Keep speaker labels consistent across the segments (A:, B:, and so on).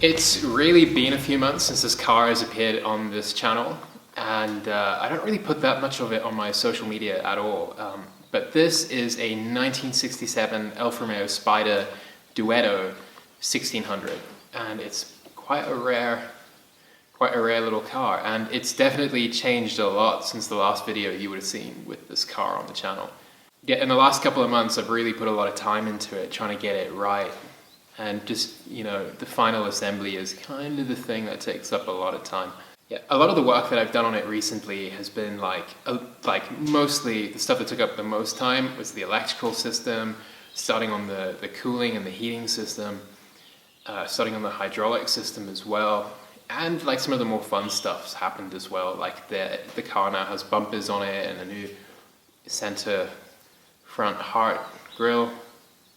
A: It's really been a few months since this car has appeared on this channel, and I don't really put that much of it on my social media at all. But this is a 1967 Alfa Spider Duetto 1600, and it's quite a rare little car, and it's definitely changed a lot since the last video you would have seen with this car on the channel. Yeah, in the last couple of months I've really put a lot of time into it, trying to get it right. And just, you know, the final assembly is kind of the thing that takes up a lot of time. Yeah, a lot of the work that I've done on it recently has been like mostly the stuff that took up the most time was the electrical system, starting on the cooling and the heating system, starting on the hydraulic system as well. And like some of the more fun stuff's happened as well. Like the car now has bumpers on it and a new center front Hart grille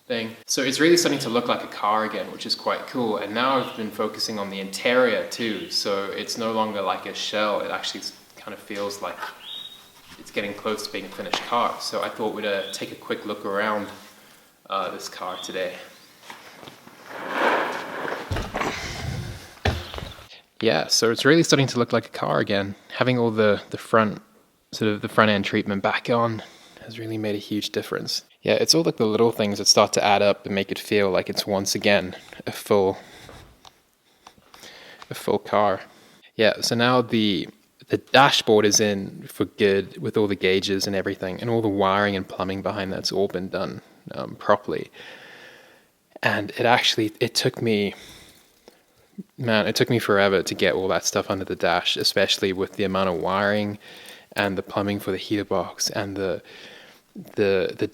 A: thing. So it's really starting to look like a car again, which is quite cool. And now I've been focusing on the interior too. So it's no longer like a shell. It actually kind of feels like it's getting close to being a finished car. So I thought we'd take a quick look around this car today. Yeah, so it's really starting to look like a car again. Having all the front end treatment back on has really made a huge difference. Yeah, it's all like the little things that start to add up and make it feel like it's once again a full car. Yeah, so now the dashboard is in for good with all the gauges and everything, and all the wiring and plumbing behind that's all been done properly. And it took me forever to get all that stuff under the dash, especially with the amount of wiring and the plumbing for the heater box and the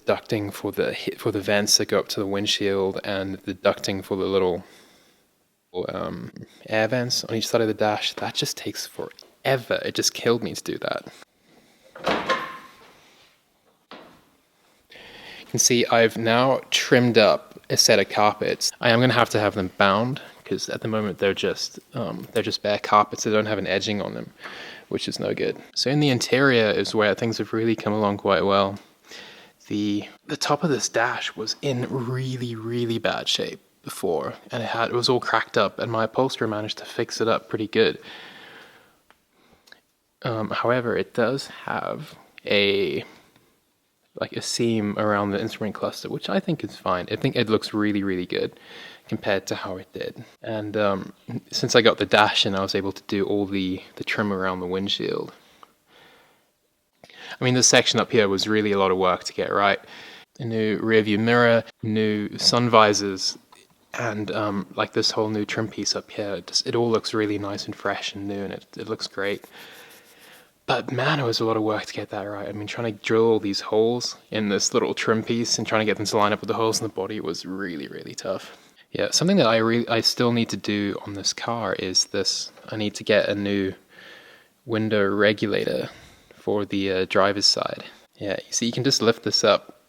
A: ducting for the vents that go up to the windshield, and the ducting for the little air vents on each side of the dash. That just takes forever. It just killed me to do that. You can see I've now trimmed up a set of carpets. I am going to have them bound, because at the moment they're just bare carpets. They don't have an edging on them, which is no good. So in the interior is where things have really come along quite well. The top of this dash was in really, really bad shape before, and it was all cracked up, and my upholsterer managed to fix it up pretty good. However, it does have a seam around the instrument cluster, which I think is fine. I think it looks really, really good compared to how it did. And since I got the dash in, I was able to do all the trim around the windshield. I mean, this section up here was really a lot of work to get right. A new rear view mirror, new sun visors, and like this whole new trim piece up here. It all looks really nice and fresh and new, and it looks great. But man, it was a lot of work to get that right. I mean, trying to drill all these holes in this little trim piece and trying to get them to line up with the holes in the body was really, really tough. Yeah, something that I still need to do on this car is this. I need to get a new window regulator for the driver's side. Yeah, you see, you can just lift this up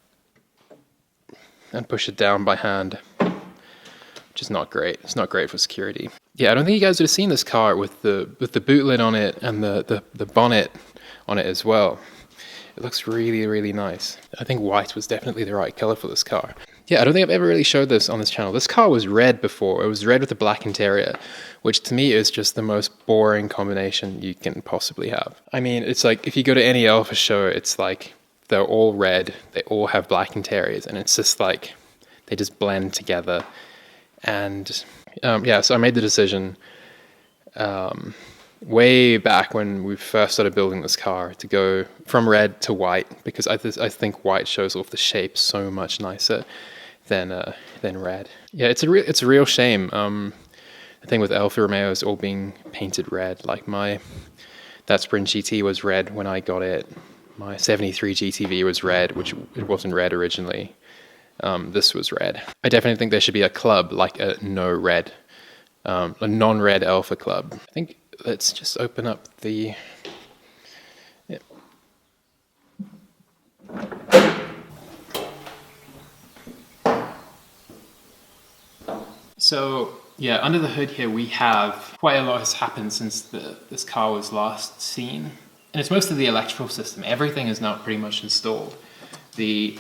A: and push it down by hand, which is not great. It's not great for security. Yeah, I don't think you guys would have seen this car with the boot lid on it and the bonnet on it as well. It looks really, really nice. I think white was definitely the right color for this car. Yeah, I don't think I've ever really showed this on this channel. This car was red before. It was red with a black interior, which to me is just the most boring combination you can possibly have. I mean, it's like if you go to any Alfa show, it's like they're all red, they all have black interiors, and it's just like they just blend together. And yeah, so I made the decision way back when we first started building this car to go from red to white, because I think white shows off the shape so much nicer than red. Yeah, it's a real shame. The thing with Alfa Romeos all being painted red, like that Sprint GT was red when I got it. My 73 GTV was red, which it wasn't red originally. This was red. I definitely think there should be a club, like a no-red, a non-red Alfa club. I think let's just open up the... Yeah. So, yeah, under the hood here we have quite a lot has happened since this car was last seen. And it's mostly the electrical system. Everything is now pretty much installed. The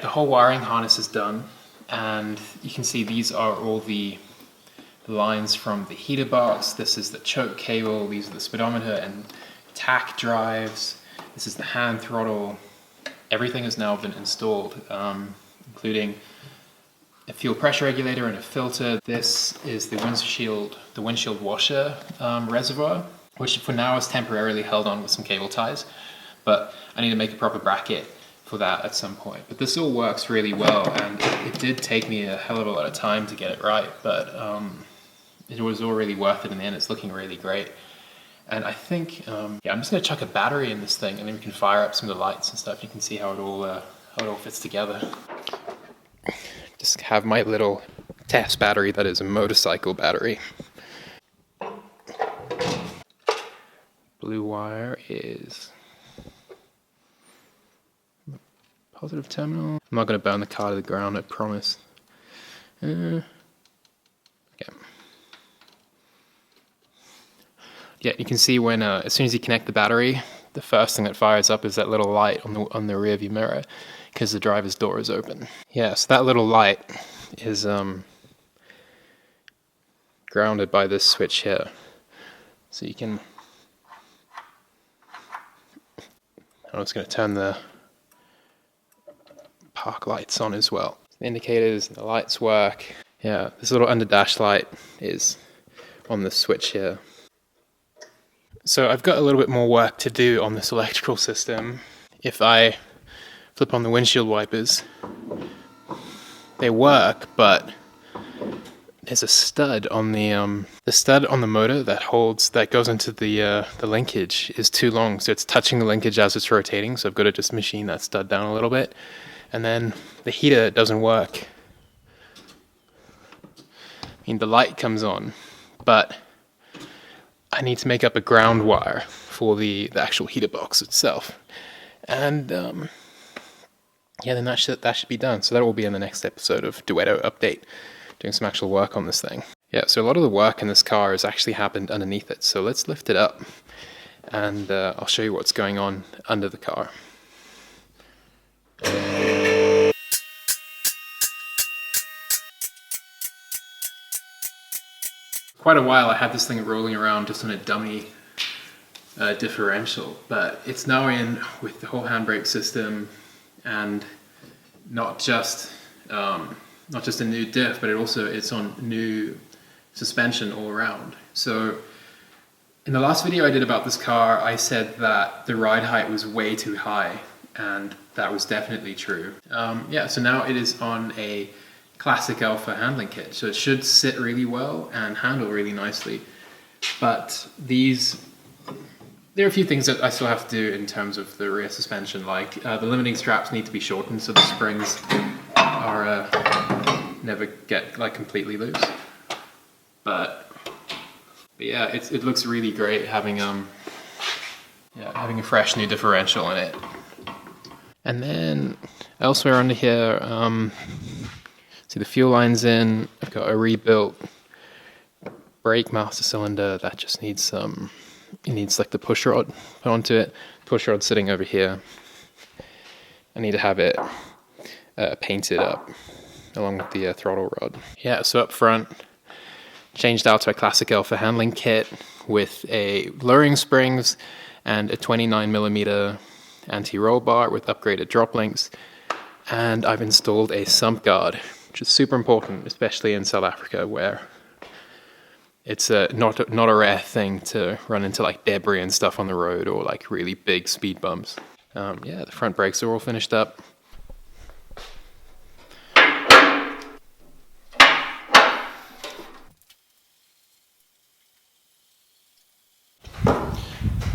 A: whole wiring harness is done. and you can see these are all the lines from the heater box. This is the choke cable, these are the speedometer and tach drives, this is the hand throttle. Everything has now been installed, including a fuel pressure regulator and a filter. This is the windshield washer reservoir, which for now is temporarily held on with some cable ties, but I need to make a proper bracket for that at some point. But this all works really well, and it did take me a hell of a lot of time to get it right, but it was all really worth it in the end. It's looking really great. And I think, yeah, I'm just gonna chuck a battery in this thing and then we can fire up some of the lights and stuff. You can see how it all fits together. Just have my little test battery that is a motorcycle battery. Blue wire is positive terminal. I'm not going to burn the car to the ground, I promise. Okay. Yeah, you can see when as soon as you connect the battery, the first thing that fires up is that little light on the rear view mirror, because the driver's door is open. Yeah, so that little light is grounded by this switch here. So you can... I'm just going to turn the park lights on as well. The indicators and the lights work. Yeah, this little under dash light is on the switch here. So I've got a little bit more work to do on this electrical system. If I flip on the windshield wipers, they work, but there's a stud on the motor that goes into the linkage is too long, so it's touching the linkage as it's rotating. So I've got to just machine that stud down a little bit, and then the heater doesn't work. I mean, the light comes on, but I need to make up a ground wire for the actual heater box itself, and yeah, then that should be done. So that will be in the next episode of Duetto Update, doing some actual work on this thing. Yeah, so a lot of the work in this car has actually happened underneath it. So let's lift it up, and I'll show you what's going on under the car. Quite a while I had this thing rolling around just on a dummy differential, but it's now in with the whole handbrake system, and not just a new diff, but it's on new suspension all around. So in the last video I did about this car, I said that the ride height was way too high, and that was definitely true. Yeah, so now it is on a classic Alfa handling kit, so it should sit really well and handle really nicely. But there are a few things that I still have to do in terms of the rear suspension, like the limiting straps need to be shortened so the springs are never get like completely loose. But yeah, it looks really great having having a fresh new differential in it. And then elsewhere under here, see the fuel line's in. I've got a rebuilt brake master cylinder that just needs some. It needs like the push rod put onto it. Push rod sitting over here. I need to have it painted up along with the throttle rod. Yeah, so up front, changed out to a classic Alfa handling kit with a lowering springs and a 29mm anti-roll bar with upgraded drop links. And I've installed a sump guard, which is super important, especially in South Africa, where it's not a rare thing to run into like debris and stuff on the road, or like really big speed bumps. Yeah, the front brakes are all finished up.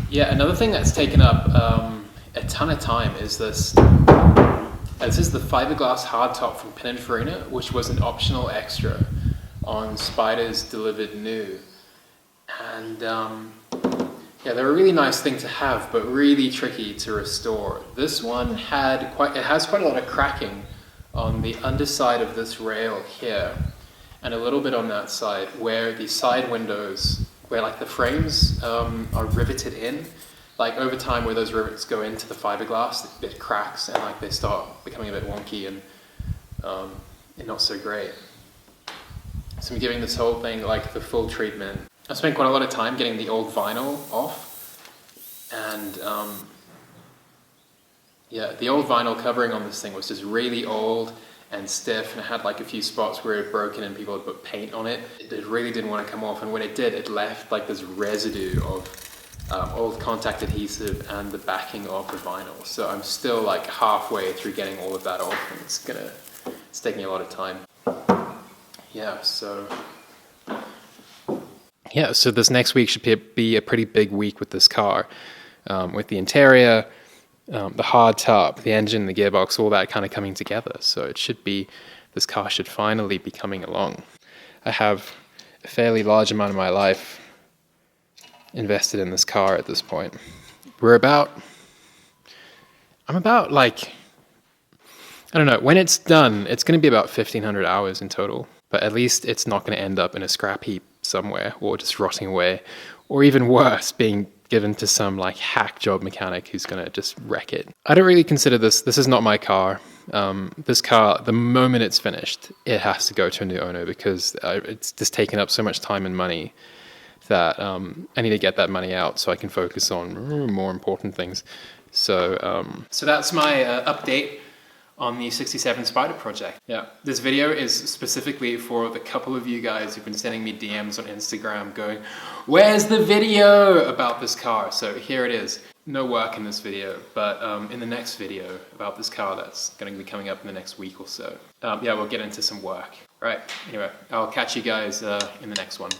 A: Yeah, another thing that's taken up a ton of time is this. This is the fiberglass hardtop from Pininfarina, which was an optional extra on Spider's delivered new. And yeah, they're a really nice thing to have, but really tricky to restore. This one has quite a lot of cracking on the underside of this rail here, and a little bit on that side, where the side windows, where like the frames are riveted in. Like over time, where those rivets go into the fiberglass, it cracks and like they start becoming a bit wonky, and not so great. So I'm giving this whole thing like the full treatment. I spent quite a lot of time getting the old vinyl off, and yeah, the old vinyl covering on this thing was just really old and stiff, and it had like a few spots where it had broken and people had put paint on it. It really didn't want to come off, and when it did, it left like this residue of old contact adhesive and the backing of the vinyl. So I'm still like halfway through getting all of that off, and it's taking a lot of time. Yeah, so this next week should be a pretty big week with this car, with the interior, the hardtop, the engine, the gearbox, all that kind of coming together. So this car should finally be coming along. I have a fairly large amount of my life invested in this car at this point. I'm about like, I don't know, when it's done, it's going to be about 1,500 hours in total. But at least it's not going to end up in a scrap heap somewhere or just rotting away, or even worse, being given to some like hack job mechanic who's going to just wreck it. I don't really consider this is not my car. This car, the moment it's finished, it has to go to a new owner because it's just taken up so much time and money that I need to get that money out so I can focus on more important things. So that's my update on the 67 Spider project. Yeah, this video is specifically for the couple of you guys who've been sending me DMs on Instagram going, "Where's the video about this car?" So here it is. No work in this video, but in the next video about this car that's going to be coming up in the next week or so, yeah, we'll get into some work. Right, anyway, I'll catch you guys in the next one.